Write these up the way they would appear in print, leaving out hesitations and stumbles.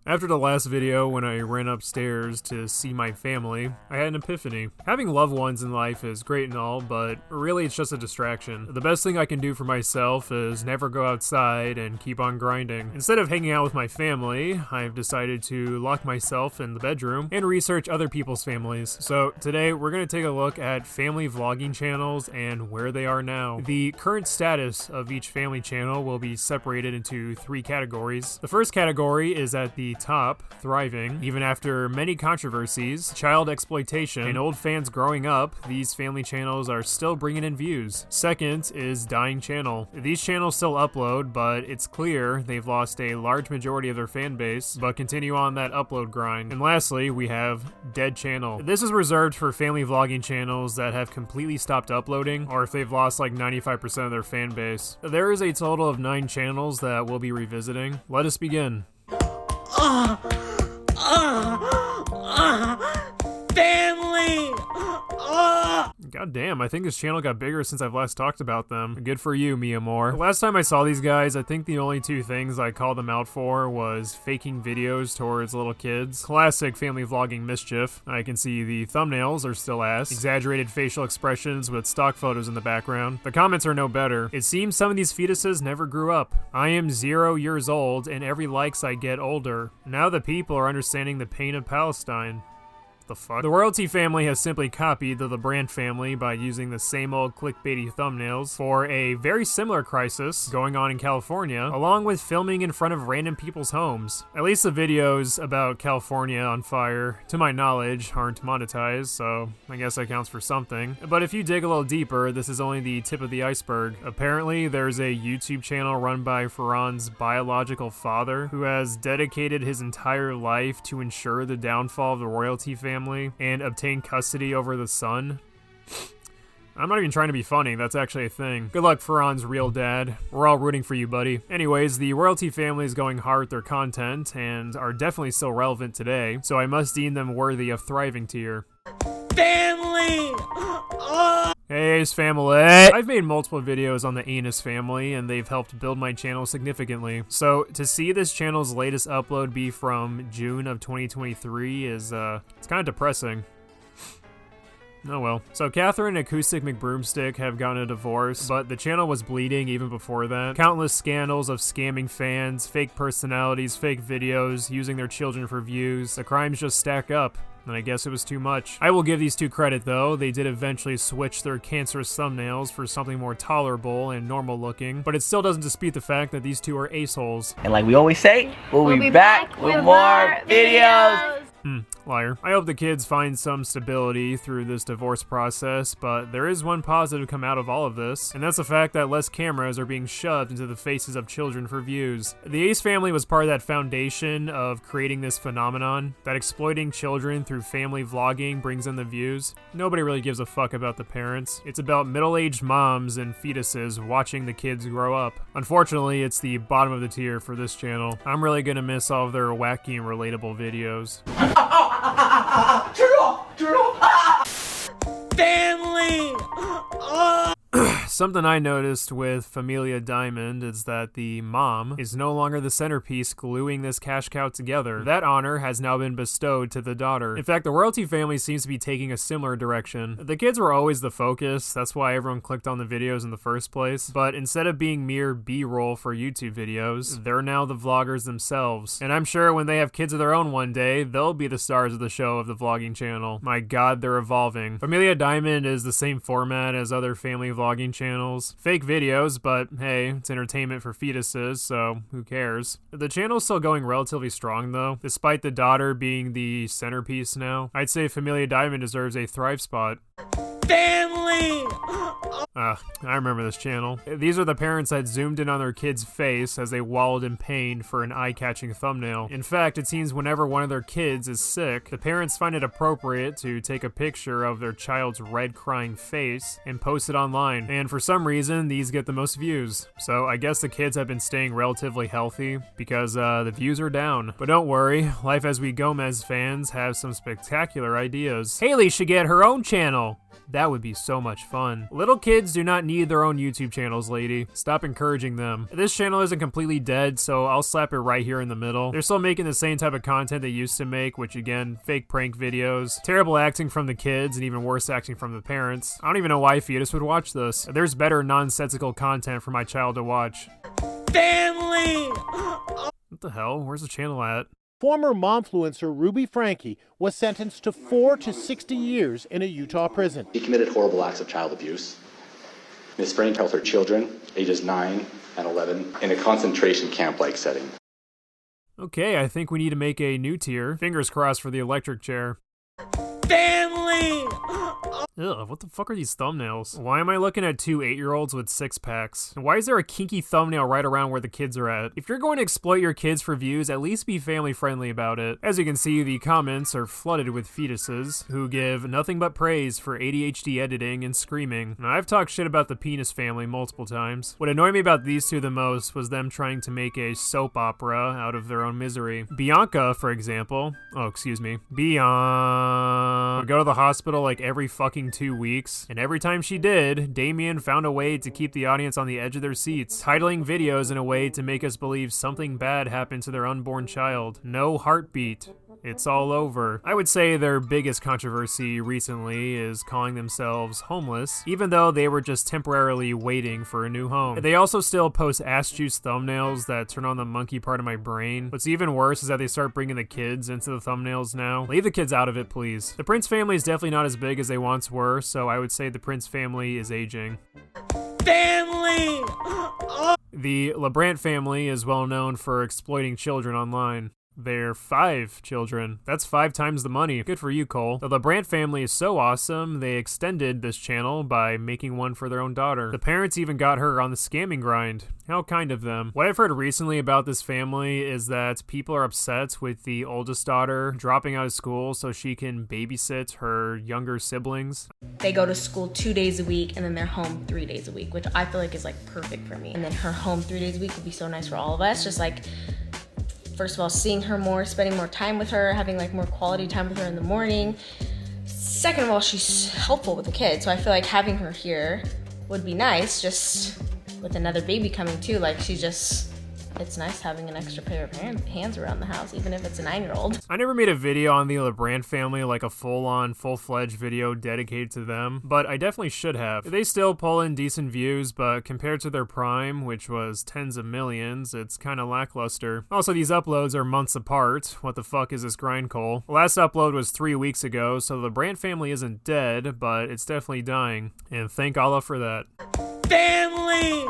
After the last video, when I ran upstairs to see my family, I had an epiphany. Having loved ones in life is great and all, but really it's just a distraction. The best thing I can do for myself is never go outside and keep on grinding. Instead of hanging out with my family, I've decided to lock myself in the bedroom and research other people's families. So today we're going to take a look at family vlogging channels and where they are now. The current status of each family channel will be separated into 3 categories. The first category is at the top, thriving. Even after many controversies, child exploitation, and old fans growing up, these family channels are still bringing in views. Second is dying channel. These channels still upload, but it's clear they've lost a large majority of their fan base, but continue on that upload grind. And lastly, we have dead channel. This is reserved for family vlogging channels that have completely stopped uploading, or if they've lost like 95% of their fan base. There is a total of 9 channels that we'll be revisiting. Let us begin. Family! God damn, I think this channel got bigger since I've last talked about them. Good for you, Mia Moore. Last time I saw these guys, I think the only 2 things I called them out for was faking videos towards little kids. Classic family vlogging mischief. I can see the thumbnails are still ass. Exaggerated facial expressions with stock photos in the background. The comments are no better. It seems some of these fetuses never grew up. I am 0 years old and every likes I get older. Now the people are understanding the pain of Palestine. The fuck? The royalty family has simply copied the Brandt family by using the same old clickbaity thumbnails for a very similar crisis going on in California, along with filming in front of random people's homes. At least the videos about California on fire, to my knowledge, aren't monetized, so I guess that counts for something. But if you dig a little deeper, this is only the tip of the iceberg. Apparently, there's a YouTube channel run by Farhan's biological father who has dedicated his entire life to ensure the downfall of the royalty family and obtain custody over the son. I'm not even trying to be funny, that's actually a thing. Good luck, Farhan's real dad. We're all rooting for you, buddy. Anyways, the royalty family is going hard with their content and are definitely still relevant today, so I must deem them worthy of thriving tier. Family! Hey, Ace Family! I've made multiple videos on the Anus family, and they've helped build my channel significantly. So, to see this channel's latest upload be from June of 2023 is, it's kind of depressing. Oh well. So Catherine and Acoustic McBroomstick have gotten a divorce, but the channel was bleeding even before that. Countless scandals of scamming fans, fake personalities, fake videos, using their children for views. The crimes just stack up. And I guess it was too much. I will give these 2 credit though. They did eventually switch their cancerous thumbnails for something more tolerable and normal looking, but it still doesn't dispute the fact that these 2 are ace-holes. And like we always say, we'll be back with more videos! Liar. I hope the kids find some stability through this divorce process, but there is one positive come out of all of this, and that's the fact that less cameras are being shoved into the faces of children for views. The Ace family was part of that foundation of creating this phenomenon, that exploiting children through family vlogging brings in the views. Nobody really gives a fuck about the parents. It's about middle-aged moms and fetuses watching the kids grow up. Unfortunately, it's the bottom of the tier for this channel. I'm really gonna miss all of their wacky and relatable videos. Family! Something I noticed with Familia Diamond is that the mom is no longer the centerpiece gluing this cash cow together. That honor has now been bestowed to the daughter. In fact, the royalty family seems to be taking a similar direction. The kids were always the focus, that's why everyone clicked on the videos in the first place, but instead of being mere B-roll for YouTube videos, they're now the vloggers themselves. And I'm sure when they have kids of their own one day, they'll be the stars of the show of the vlogging channel. My god, they're evolving. Familia Diamond is the same format as other family vlogging channels. Fake videos, but hey, it's entertainment for fetuses, so who cares? The channel's still going relatively strong though, despite the daughter being the centerpiece now. I'd say Familia Diamond deserves a Thrive spot. Family! I remember this channel. These are the parents that zoomed in on their kid's face as they wallowed in pain for an eye-catching thumbnail. In fact, it seems whenever one of their kids is sick, the parents find it appropriate to take a picture of their child's red crying face and post it online. And for some reason, these get the most views. So I guess the kids have been staying relatively healthy because the views are down. But don't worry, Life as We Gomez fans have some spectacular ideas. Haley should get her own channel. That would be so much fun. Little kids do not need their own YouTube channels, lady. Stop encouraging them. This channel isn't completely dead, so I'll slap it right here in the middle. They're still making the same type of content they used to make, which again, fake prank videos, terrible acting from the kids, and even worse acting from the parents. I don't even know why fetus would watch this. There's better nonsensical content for my child to watch. Family! What the hell? Where's the channel at? Former momfluencer Ruby Frankie was sentenced to 4 to 60 years in a Utah prison. He committed horrible acts of child abuse. Ms. Frank held her children, ages 9 and 11, in a concentration camp-like setting. Okay, I think we need to make a new tier. Fingers crossed for the electric chair. Family! Ugh, what the fuck are these thumbnails? Why am I looking at two 8-year-olds with 6-packs? And why is there a kinky thumbnail right around where the kids are at? If you're going to exploit your kids for views, at least be family friendly about it. As you can see, the comments are flooded with fetuses, who give nothing but praise for ADHD editing and screaming. Now, I've talked shit about the penis family multiple times. What annoyed me about these two the most was them trying to make a soap opera out of their own misery. Bianca, for example, Bianca would go to the hospital like every fucking 2 weeks, and every time she did, Damien found a way to keep the audience on the edge of their seats, titling videos in a way to make us believe something bad happened to their unborn child. No heartbeat. It's all over. I would say their biggest controversy recently is calling themselves homeless, even though they were just temporarily waiting for a new home. They also still post ass juice thumbnails that turn on the monkey part of my brain. What's even worse is that they start bringing the kids into the thumbnails now. Leave the kids out of it, please. The Prince family is definitely not as big as they once were, so I would say the Prince family is aging. Family! The Brandt family is well known for exploiting children online. They're 5 children. That's 5 times the money. Good for you, Cole. The Brandt family is so awesome, they extended this channel by making one for their own daughter. The parents even got her on the scamming grind. How kind of them. What I've heard recently about this family is that people are upset with the oldest daughter dropping out of school so she can babysit her younger siblings. They go to school 2 days a week and then they're home 3 days a week, which I feel like is like perfect for me. And then her home 3 days a week would be so nice for all of us. Just like, first of all, seeing her more, spending more time with her, having like more quality time with her in the morning. Second of all, she's helpful with the kids, so I feel like having her here would be nice, just with another baby coming too. Like, it's nice having an extra pair of hands around the house, even if it's a 9-year-old. I never made a video on the Brandt family, like a full-on, full-fledged video dedicated to them, but I definitely should have. They still pull in decent views, but compared to their prime, which was tens of millions, it's kind of lackluster. Also, these uploads are months apart. What the fuck is this grind, Cole? The last upload was 3 weeks ago, so the Brandt family isn't dead, but it's definitely dying, and thank Allah for that. Family!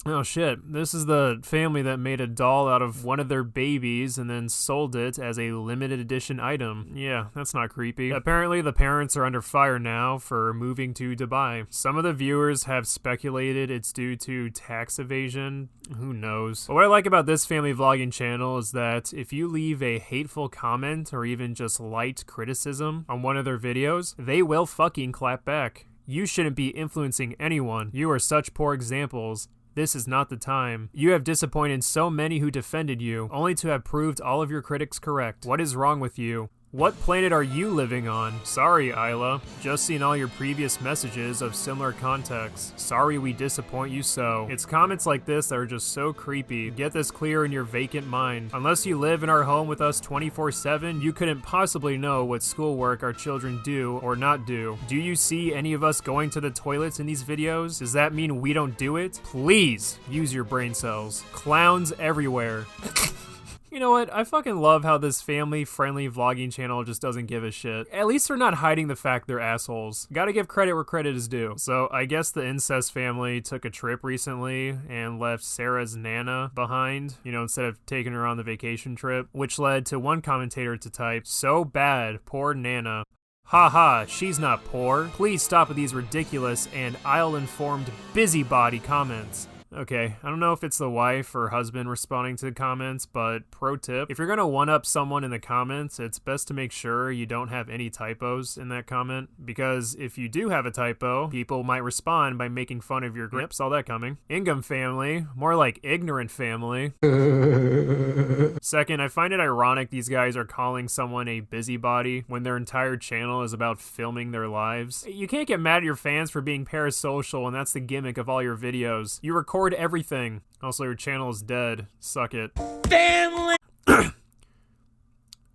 Oh shit, this is the family that made a doll out of one of their babies and then sold it as a limited edition item. Yeah, that's not creepy. Apparently the parents are under fire now for moving to Dubai. Some of the viewers have speculated it's due to tax evasion. Who knows? But what I like about this family vlogging channel is that if you leave a hateful comment or even just light criticism on one of their videos, they will fucking clap back. You shouldn't be influencing anyone. You are such poor examples. This is not the time. You have disappointed so many who defended you, only to have proved all of your critics correct. What is wrong with you? What planet are you living on? Sorry, Isla. Just seen all your previous messages of similar context. Sorry we disappoint you so. It's comments like this that are just so creepy. Get this clear in your vacant mind. Unless you live in our home with us 24/7, you couldn't possibly know what schoolwork our children do or not do. Do you see any of us going to the toilets in these videos? Does that mean we don't do it? Please use your brain cells. Clowns everywhere. You know what? I fucking love how this family-friendly vlogging channel just doesn't give a shit. At least they're not hiding the fact they're assholes. Gotta give credit where credit is due. So I guess the incest family took a trip recently and left Sarah's Nana behind, instead of taking her on the vacation trip, which led to one commentator to type, "So bad, poor Nana." Haha, she's not poor. Please stop with these ridiculous and ill-informed busybody comments. Okay, I don't know if it's the wife or husband responding to the comments, but pro tip, if you're gonna one-up someone in the comments, it's best to make sure you don't have any typos in that comment, because if you do have a typo, people might respond by making fun of your grip. Saw that coming. Ingam Family, more like Ignorant Family. Second, I find it ironic these guys are calling someone a busybody when their entire channel is about filming their lives. You can't get mad at your fans for being parasocial, and that's the gimmick of all your videos. You record everything. Also, your channel is dead. Suck it. Family!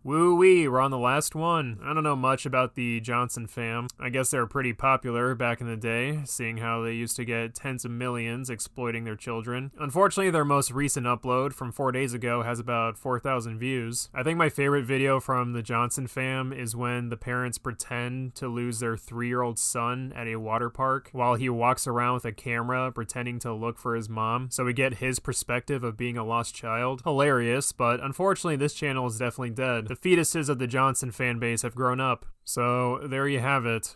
Woo-wee, we're on the last one. I don't know much about the Johnson fam. I guess they were pretty popular back in the day, seeing how they used to get tens of millions exploiting their children. Unfortunately, their most recent upload from 4 days ago has about 4,000 views. I think my favorite video from the Johnson fam is when the parents pretend to lose their 3-year-old son at a water park while he walks around with a camera pretending to look for his mom, so we get his perspective of being a lost child. Hilarious, but unfortunately this channel is definitely dead. The fetuses of the Johnson fan base have grown up. So there you have it.